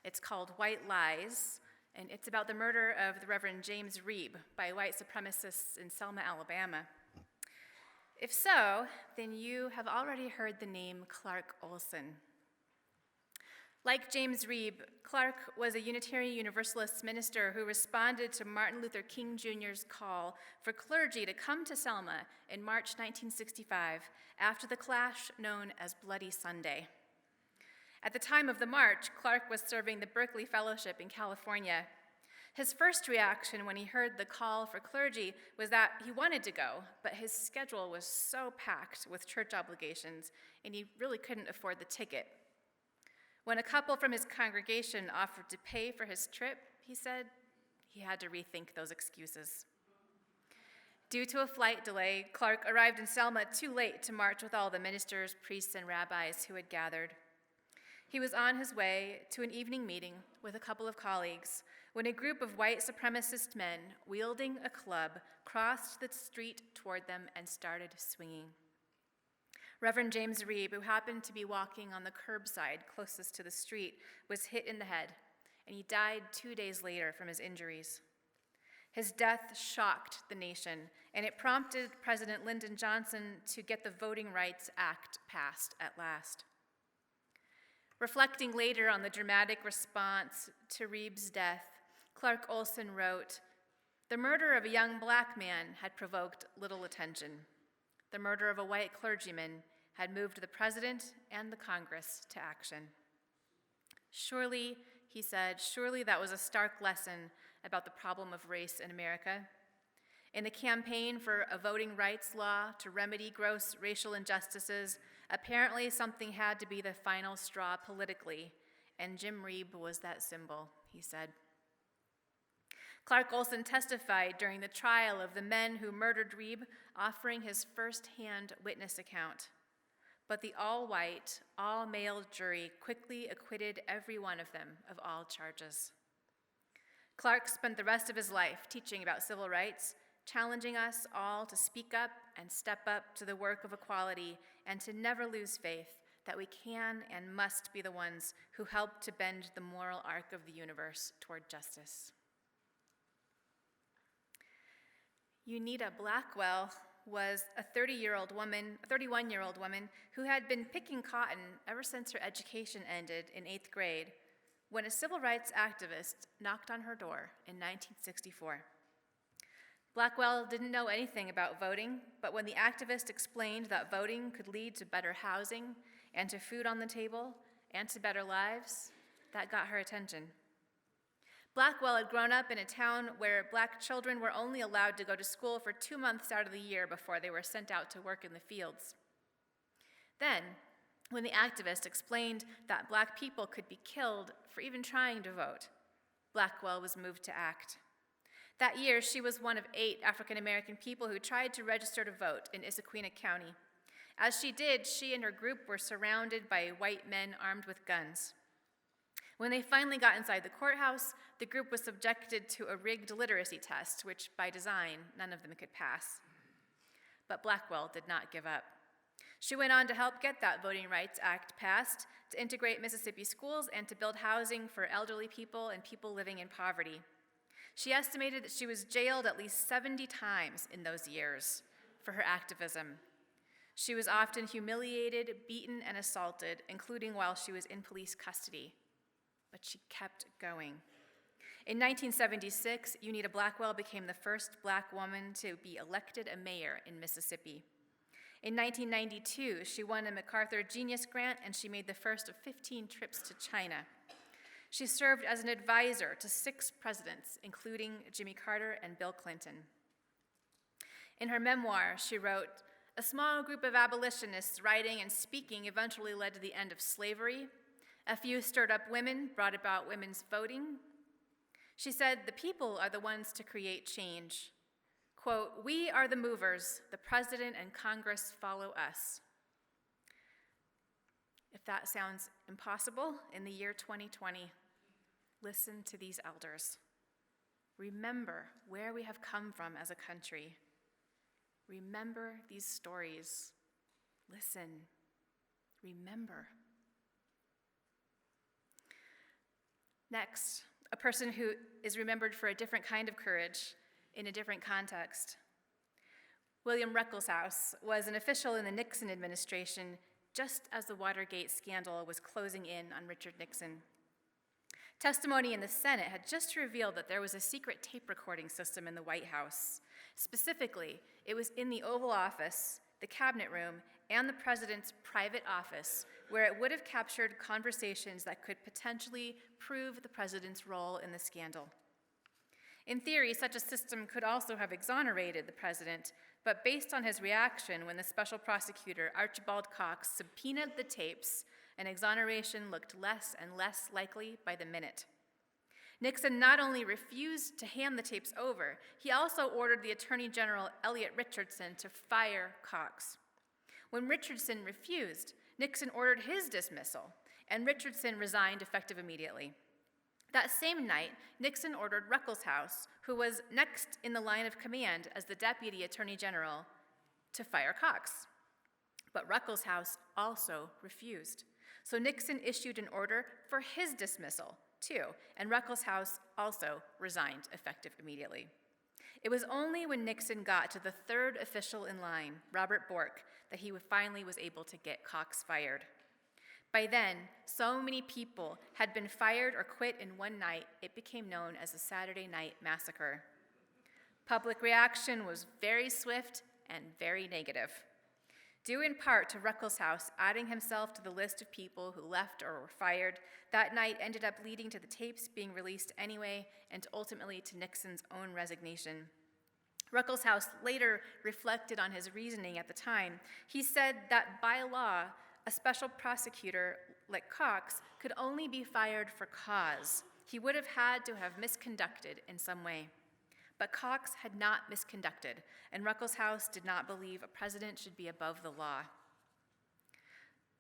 It's called White Lies, and it's about the murder of the Reverend James Reeb by white supremacists in Selma, Alabama. If so, then you have already heard the name Clark Olson. Like James Reeb, Clark was a Unitarian Universalist minister who responded to Martin Luther King Jr.'s call for clergy to come to Selma in March 1965 after the clash known as Bloody Sunday. At the time of the march, Clark was serving the Berkeley Fellowship in California. His first reaction when he heard the call for clergy was that he wanted to go, but his schedule was so packed with church obligations, and he really couldn't afford the ticket. When a couple from his congregation offered to pay for his trip, he said he had to rethink those excuses. Due to a flight delay, Clark arrived in Selma too late to march with all the ministers, priests, and rabbis who had gathered. He was on his way to an evening meeting with a couple of colleagues when a group of white supremacist men wielding a club crossed the street toward them and started swinging. Reverend James Reeb, who happened to be walking on the curbside closest to the street, was hit in the head, and he died 2 days later from his injuries. His death shocked the nation, and it prompted President Lyndon Johnson to get the Voting Rights Act passed at last. Reflecting later on the dramatic response to Reeb's death, Clark Olson wrote, "The murder of a young black man had provoked little attention. The murder of a white clergyman had moved the president and the Congress to action." Surely, he said, surely that was a stark lesson about the problem of race in America. In the campaign for a voting rights law to remedy gross racial injustices, apparently something had to be the final straw politically, and Jim Reeb was that symbol, he said. Clark Olson testified during the trial of the men who murdered Reeb, offering his first-hand witness account. But the all-white, all-male jury quickly acquitted every one of them of all charges. Clark spent the rest of his life teaching about civil rights, challenging us all to speak up and step up to the work of equality and to never lose faith that we can and must be the ones who help to bend the moral arc of the universe toward justice. Unita Blackwell was a 31-year-old woman who had been picking cotton ever since her education ended in 8th grade when a civil rights activist knocked on her door in 1964. Blackwell didn't know anything about voting, but when the activist explained that voting could lead to better housing and to food on the table and to better lives, that got her attention. Blackwell had grown up in a town where black children were only allowed to go to school for 2 months out of the year before they were sent out to work in the fields. Then, when the activist explained that black people could be killed for even trying to vote, Blackwell was moved to act. That year, she was one of 8 African-American people who tried to register to vote in Issaquena County. As she did, she and her group were surrounded by white men armed with guns. When they finally got inside the courthouse, the group was subjected to a rigged literacy test, which by design, none of them could pass. But Blackwell did not give up. She went on to help get that Voting Rights Act passed, to integrate Mississippi schools, and to build housing for elderly people and people living in poverty. She estimated that she was jailed at least 70 times in those years for her activism. She was often humiliated, beaten, and assaulted, including while she was in police custody. But she kept going. In 1976, Unita Blackwell became the first black woman to be elected a mayor in Mississippi. In 1992, she won a MacArthur Genius Grant, and she made the first of 15 trips to China. She served as an advisor to 6 presidents, including Jimmy Carter and Bill Clinton. In her memoir, she wrote, "A small group of abolitionists writing and speaking eventually led to the end of slavery. A few stirred up women, brought about women's voting." She said, "The people are the ones to create change. Quote, we are the movers, the president and Congress follow us." If that sounds impossible in the year 2020, listen to these elders. Remember where we have come from as a country. Remember these stories. Listen. Remember. Next, a person who is remembered for a different kind of courage in a different context. William Ruckelshaus was an official in the Nixon administration just as the Watergate scandal was closing in on Richard Nixon. Testimony in the Senate had just revealed that there was a secret tape recording system in the White House. Specifically, it was in the Oval Office, the Cabinet Room, and the president's private office, where it would have captured conversations that could potentially prove the president's role in the scandal. In theory, such a system could also have exonerated the president, but based on his reaction when the special prosecutor, Archibald Cox, subpoenaed the tapes, an exoneration looked less and less likely by the minute. Nixon not only refused to hand the tapes over, he also ordered the Attorney General Elliot Richardson to fire Cox. When Richardson refused, Nixon ordered his dismissal, and Richardson resigned effective immediately. That same night, Nixon ordered Ruckelshaus, who was next in the line of command as the Deputy Attorney General, to fire Cox. But Ruckelshaus also refused. So Nixon issued an order for his dismissal, too, and Ruckelshaus also resigned effective immediately. It was only when Nixon got to the third official in line, Robert Bork, that he finally was able to get Cox fired. By then, so many people had been fired or quit in one night, it became known as the Saturday Night Massacre. Public reaction was very swift and very negative. Due in part to Ruckelshaus adding himself to the list of people who left or were fired, that night ended up leading to the tapes being released anyway and ultimately to Nixon's own resignation. Ruckelshaus later reflected on his reasoning at the time. He said that by law, a special prosecutor like Cox could only be fired for cause. He would have had to have misconducted in some way. But Cox had not misconducted, and Ruckelshaus did not believe a president should be above the law.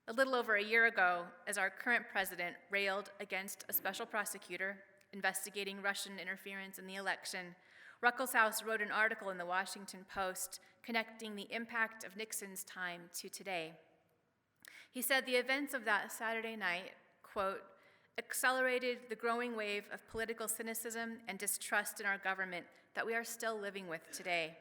A little over a year ago, as our current president railed against a special prosecutor investigating Russian interference in the election, Ruckelshaus wrote an article in the Washington Post connecting the impact of Nixon's time to today. He said the events of that Saturday night, quote, accelerated the growing wave of political cynicism and distrust in our government that we are still living with today.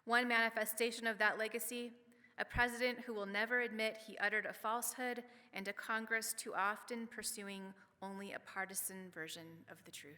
One manifestation of that legacy, a president who will never admit he uttered a falsehood, and a Congress too often pursuing only a partisan version of the truth.